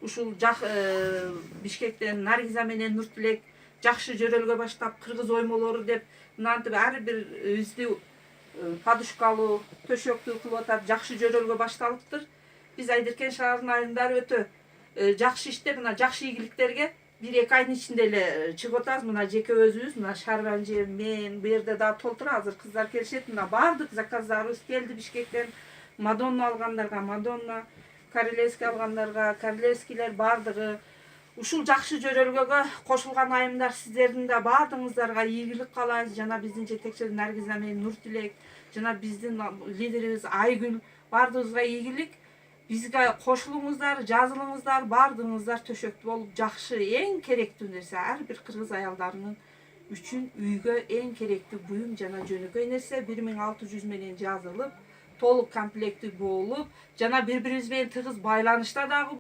ушул Бишкектен Наргиза менен Нуртилек жакшы жөрөлгө баштап кыргыз оймолору деп мынантип ар бирибизди подушкалуу төшөктүү кылып атат, жакшы жөрөлгө башталыптыр. Биз Айдеркен шаарынын айымдары өтө жакшы иштеп, мына жакшы ийгиликтерге 1-2 айдын ичинде эле чыгып атабыз. Мына жеке өзүбүз, мына Шарбан эже, мен, бу жерде дагы толтура, азыр кыздар келишет. Мына баардык заказдарыбыз келди Бишкектен. Мадонна алгандарга Мадонна, Королевский алгандарга Королевскийлер баардыгы. Ушул жакшы жөрөлгөгө кошулган айымдар, сиздердин да баардыгыңыздарга ийгилик каалайбыз. Жана биздин жетекчи Наргиза менен Нуртилек, жана биздин лидерибиз Айгүл, баардыгыбызга ийгилик. Бизге кошулуңуздар, жазылыңыздар, баардыгыңыздар төшөктүү болуп, жакшы, эң керектүү нерсе ар бир кыргыз аялдарынын үчүн үйгө эң керектүү буюм жана жөнөкөй нерсе 1600 менен жазылып, толук комплектти болуп, жана бири-бирибиз менен тыгыз байланышта дагы